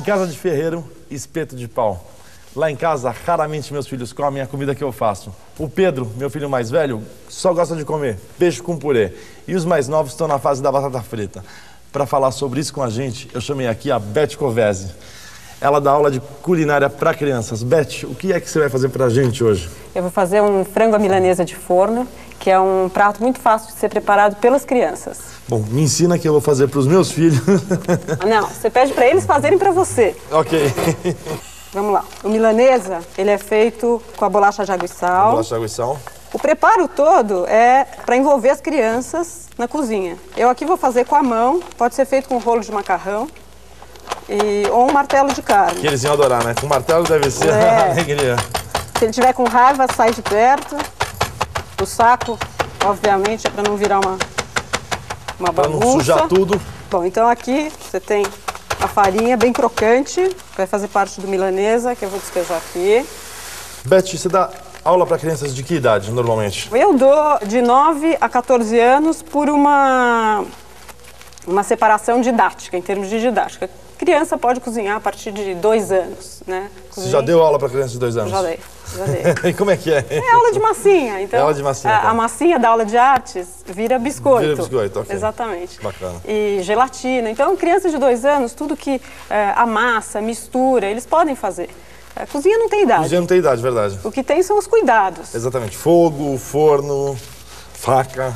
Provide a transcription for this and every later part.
casa de ferreiro, espeto de pau. Lá em casa, raramente meus filhos comem a comida que eu faço. O Pedro, meu filho mais velho, só gosta de comer peixe com purê. E os mais novos estão na fase da batata frita. Para falar sobre isso com a gente, eu chamei aqui a Beth Covese. Ela dá aula de culinária para crianças. Beth, o que é que você vai fazer para a gente hoje? Eu vou fazer um frango à milanesa de forno, que é um prato muito fácil de ser preparado pelas crianças. Bom, me ensina que eu vou fazer para os meus filhos. Não, você pede para eles fazerem para você. Ok. Vamos lá. O milanesa, ele é feito com a bolacha de água e sal. Bolacha de água e sal. O preparo todo é para envolver as crianças na cozinha. Eu aqui vou fazer com a mão, pode ser feito com um rolo de macarrão ou um martelo de carne. Que eles iam adorar, né? Com martelo deve ser alegria. Se ele tiver com raiva, sai de perto. O saco, obviamente, é para não virar uma bagunça. Para não sujar tudo. Bom, então aqui você tem a farinha bem crocante, vai fazer parte do milanesa, que eu vou despejar aqui. Beth, você dá aula para crianças de que idade, normalmente? Eu dou de 9 a 14 anos por uma separação didática, em termos de didática. Criança pode cozinhar a partir de 2 anos, né? Você já deu aula para crianças de 2 anos? Já dei. E como é que é? É aula de massinha. Então, é aula de massinha. A massinha da aula de artes vira biscoito. Vira biscoito, ok. Exatamente. Bacana. E gelatina. Então, crianças de 2 anos, tudo que amassa, mistura, eles podem fazer. Cozinha não tem idade. Cozinha não tem idade, verdade. O que tem são os cuidados. Exatamente. Fogo, forno, faca.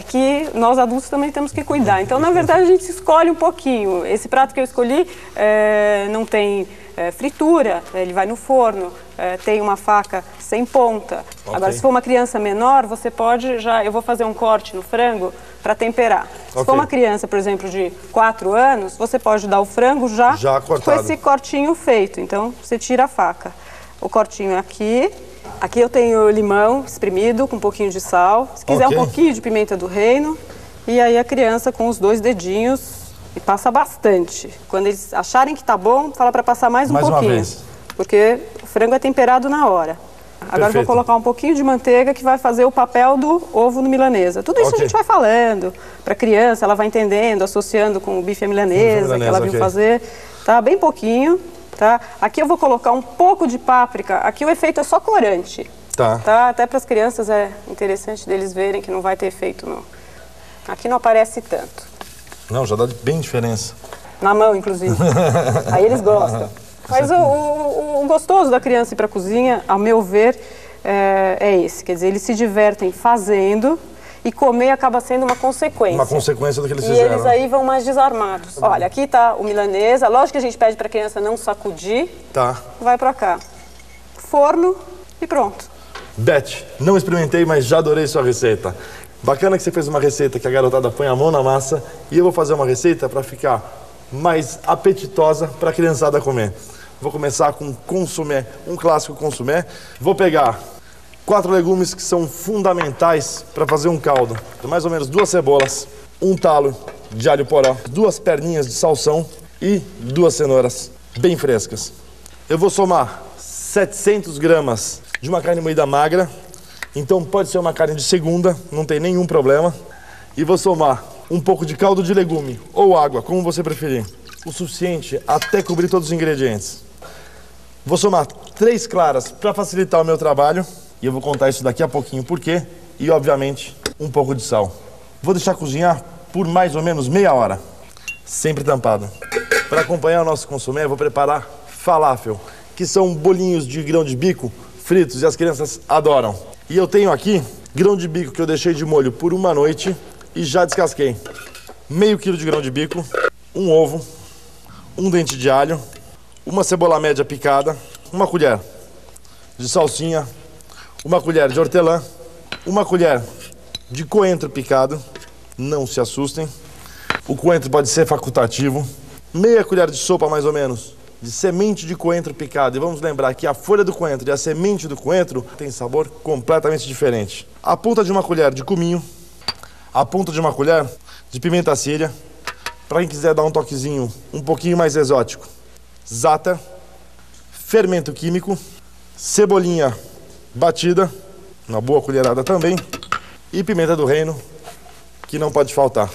Que nós adultos também temos que cuidar. Então, na verdade, a gente escolhe um pouquinho. Esse prato que eu escolhi não tem fritura, ele vai no forno, tem uma faca sem ponta. Okay. Agora, se for uma criança menor, você pode eu vou fazer um corte no frango para temperar. Se for uma criança, por exemplo, de 4 anos, você pode dar o frango já cortado, com esse cortinho feito. Então, você tira a faca. O cortinho é aqui. Aqui eu tenho limão espremido com um pouquinho de sal. Se quiser um pouquinho de pimenta do reino. E aí a criança com os 2 dedinhos e passa bastante. Quando eles acharem que tá bom, fala para passar mais um pouquinho. Mais uma vez. Porque o frango é temperado na hora. Agora eu vou colocar um pouquinho de manteiga que vai fazer o papel do ovo no milanesa. Tudo isso a gente vai falando para a criança, ela vai entendendo, associando com o bife à milanesa, que ela viu fazer. Tá? Bem pouquinho. Tá? Aqui eu vou colocar um pouco de páprica. Aqui o efeito é só corante. Tá? Até para as crianças é interessante deles verem que não vai ter efeito, não. Aqui não aparece tanto. Não, já dá bem diferença. Na mão, inclusive. Aí eles gostam. Mas o gostoso da criança ir para a cozinha, ao meu ver, é esse. Quer dizer, eles se divertem fazendo e comer acaba sendo uma consequência. Uma consequência do que eles fizeram. E eles aí vão mais desarmados. Olha, aqui tá o milanesa. Lógico que a gente pede para a criança não sacudir. Tá. Vai para cá. Forno e pronto. Beth, não experimentei, mas já adorei sua receita. Bacana que você fez uma receita que a garotada põe a mão na massa e eu vou fazer uma receita para ficar mais apetitosa para a criançada comer. Vou começar com consomé, um clássico consomé. Vou pegar 4 legumes que são fundamentais para fazer um caldo. Mais ou menos 2 cebolas, 1 talo de alho poró, 2 perninhas de salsão e 2 cenouras bem frescas. Eu vou somar 700 gramas de uma carne moída magra. Então pode ser uma carne de segunda, não tem nenhum problema. E vou somar um pouco de caldo de legume ou água, como você preferir. O suficiente até cobrir todos os ingredientes. Vou somar 3 claras para facilitar o meu trabalho. E eu vou contar isso daqui a pouquinho por quê. E, obviamente, um pouco de sal. Vou deixar cozinhar por mais ou menos meia hora. Sempre tampado. Para acompanhar o nosso consomé, eu vou preparar falafel, que são bolinhos de grão de bico fritos e as crianças adoram. E eu tenho aqui grão de bico que eu deixei de molho por uma noite e já descasquei. Meio quilo de grão de bico, um ovo, um dente de alho, uma cebola média picada, uma colher de salsinha, uma colher de hortelã, uma colher de coentro picado, não se assustem. O coentro pode ser facultativo, meia colher de sopa mais ou menos de semente de coentro picado. E vamos lembrar que a folha do coentro e a semente do coentro tem sabor completamente diferente. A ponta de uma colher de cominho, a ponta de uma colher de pimenta síria, para quem quiser dar um toquezinho um pouquinho mais exótico, za'atar, fermento químico, cebolinha batida, uma boa colherada também, e pimenta do reino, que não pode faltar.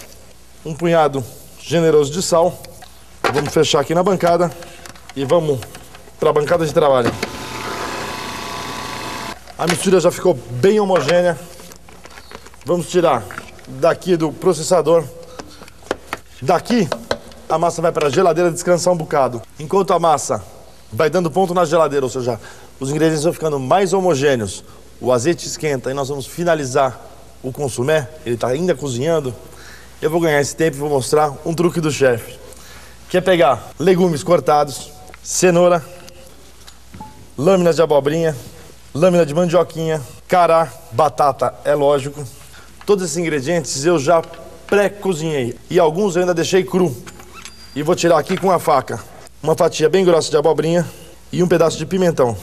Um punhado generoso de sal. Vamos fechar aqui na bancada E vamos para a bancada de trabalho. A mistura já ficou bem homogênea. Vamos tirar daqui do processador. Daqui, a massa vai para a geladeira descansar um bocado. Enquanto a massa vai dando ponto na geladeira, ou seja, os ingredientes vão ficando mais homogêneos, o azeite esquenta e nós vamos finalizar o consumé, ele está ainda cozinhando, eu vou ganhar esse tempo e vou mostrar um truque do chefe, que é pegar legumes cortados, cenoura, lâminas de abobrinha, lâmina de mandioquinha, cará, batata, é lógico. Todos esses ingredientes eu já pré-cozinhei e alguns eu ainda deixei cru. E vou tirar aqui com a faca uma fatia bem grossa de abobrinha e um pedaço de pimentão.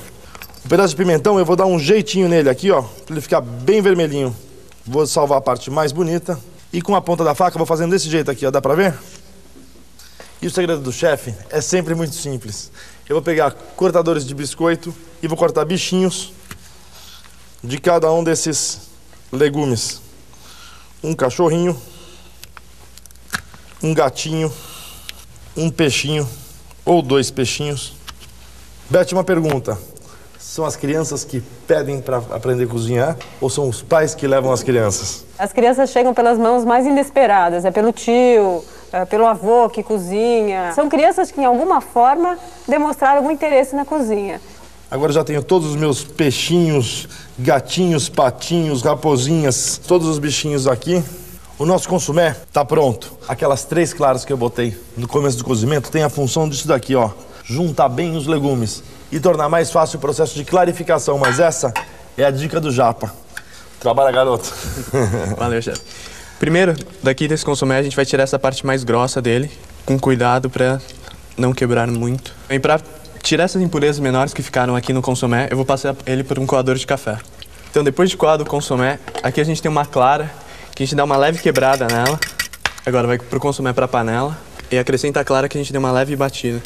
Um pedaço de pimentão eu vou dar um jeitinho nele aqui, ó, para ele ficar bem vermelhinho. Vou salvar a parte mais bonita e com a ponta da faca vou fazendo desse jeito aqui, ó, dá pra ver? E o segredo do chefe é sempre muito simples. Eu vou pegar cortadores de biscoito e vou cortar bichinhos de cada um desses legumes. Um cachorrinho, um gatinho, um peixinho ou 2 peixinhos. Beth, uma pergunta. São as crianças que pedem para aprender a cozinhar ou são os pais que levam as crianças? As crianças chegam pelas mãos mais inesperadas. É pelo tio, pelo avô que cozinha. São crianças que, em alguma forma, demonstraram algum interesse na cozinha. Agora já tenho todos os meus peixinhos, gatinhos, patinhos, raposinhas, todos os bichinhos aqui. O nosso consumé tá pronto. Aquelas 3 claras que eu botei no começo do cozimento tem a função disso daqui, ó. Juntar bem os legumes e tornar mais fácil o processo de clarificação. Mas essa é a dica do Japa. Trabalha, garoto. Valeu, chefe. Primeiro, daqui desse consumé a gente vai tirar essa parte mais grossa dele, com cuidado para não quebrar muito. E para tirar essas impurezas menores que ficaram aqui no consumé, eu vou passar ele por um coador de café. Então, depois de coado o consumé, aqui a gente tem uma clara, que a gente dá uma leve quebrada nela. Agora vai pro consumé para a panela e acrescenta a clara que a gente deu uma leve batida.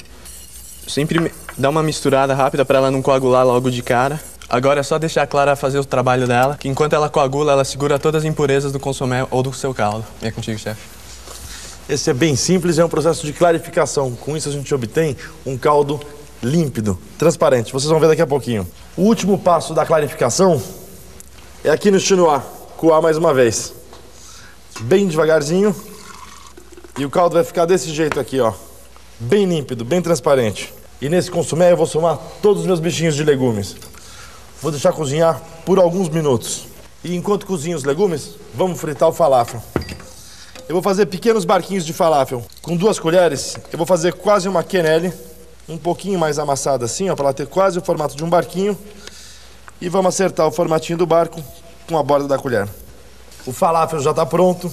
Sempre dá uma misturada rápida para ela não coagular logo de cara. Agora é só deixar a clara fazer o trabalho dela, que enquanto ela coagula, ela segura todas as impurezas do consumé ou do seu caldo. E é contigo, chefe. Esse é bem simples, é um processo de clarificação. Com isso a gente obtém um caldo límpido, transparente. Vocês vão ver daqui a pouquinho. O último passo da clarificação é aqui no chinois, coar mais uma vez. Bem devagarzinho. E o caldo vai ficar desse jeito aqui, ó. Bem límpido, bem transparente. E nesse consumé eu vou somar todos os meus bichinhos de legumes. Vou deixar cozinhar por alguns minutos. E enquanto cozinho os legumes, vamos fritar o falafel. Eu vou fazer pequenos barquinhos de falafel. Com 2 colheres, eu vou fazer quase uma quenelle. Um pouquinho mais amassada assim, ó, para ela ter quase o formato de um barquinho. E vamos acertar o formatinho do barco com a borda da colher. O falafel já está pronto.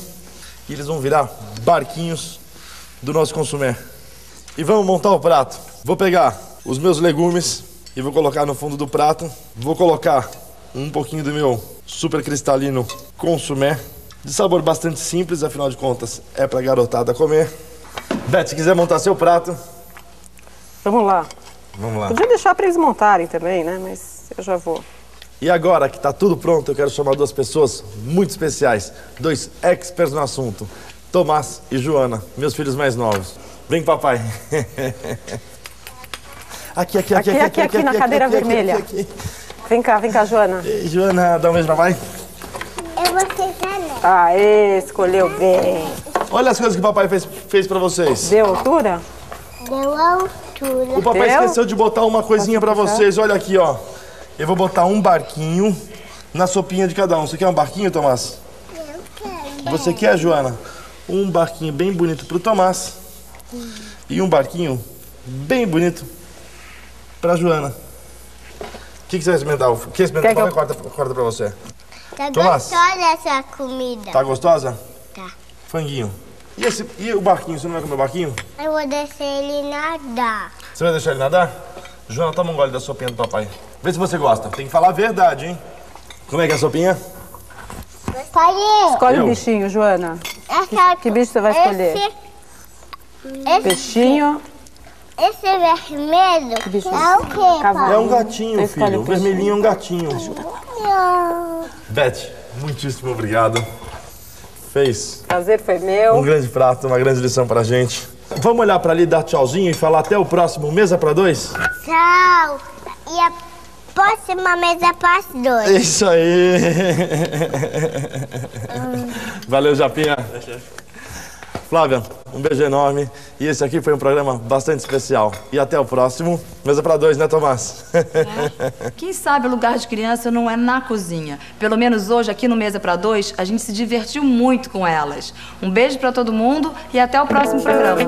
E eles vão virar barquinhos do nosso consumé. E vamos montar o prato. Vou pegar os meus legumes e vou colocar no fundo do prato. Vou colocar um pouquinho do meu super cristalino consumé. De sabor bastante simples, afinal de contas, é pra garotada comer. Beth, se quiser montar seu prato... Vamos lá. Vamos lá. Podia deixar para eles montarem também, né? Mas eu já vou. E agora que tá tudo pronto, eu quero chamar 2 pessoas muito especiais. 2 experts no assunto. Tomás e Joana, meus filhos mais novos. Vem, papai. Aqui, na cadeira vermelha. Aqui. Vem cá, Joana. Ei, Joana, dá um beijo, papai. Eu vou ser Janete. Aê, escolheu bem. Olha as coisas que o papai fez pra vocês. Deu altura? Deu altura. O papai Deu? esqueceu de botar uma coisinha pra vocês. Olha aqui, ó. Eu vou botar um barquinho na sopinha de cada um. Você quer um barquinho, Tomás? Eu quero. Você quer, Joana? Um barquinho bem bonito pro Tomás. E um barquinho bem bonito pra Joana. O que você vai experimentar? Quer experimentar? Quer que Corta pra você. Tá Tomás. gostosa essa comida? Tá gostosa? Tá. Franguinho. E o barquinho? Você não vai comer o barquinho? Eu vou deixar ele nadar. Você vai deixar ele nadar? Joana, toma um gole da sopinha do papai. Vê se você gosta. Tem que falar a verdade, hein? Como é que é a sopinha? Pai, Escolhe Eu? um bichinho, Joana. essa, Que bicho você vai escolher? Peixinho. Esse vermelho bicho é o quê, Cavalo. É um gatinho, Você escolhe filho. O o peixinho. vermelhinho é um gatinho. pai? Beth, muitíssimo obrigado. Fez Prazer foi um meu. grande prato, uma grande lição pra gente. Vamos olhar pra ali, dar tchauzinho e falar até o próximo Mesa pra Dois? Tchau. E a próxima mesa para as dois. Isso aí. Valeu, Japinha. Flávia, um beijo enorme. E esse aqui foi um programa bastante especial. E até o próximo Mesa pra Dois, né, Tomás? Quem sabe o lugar de criança não é na cozinha. Pelo menos hoje, aqui no Mesa pra Dois, a gente se divertiu muito com elas. Um beijo pra todo mundo e até o próximo programa.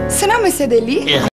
Você não é uma Cedeli?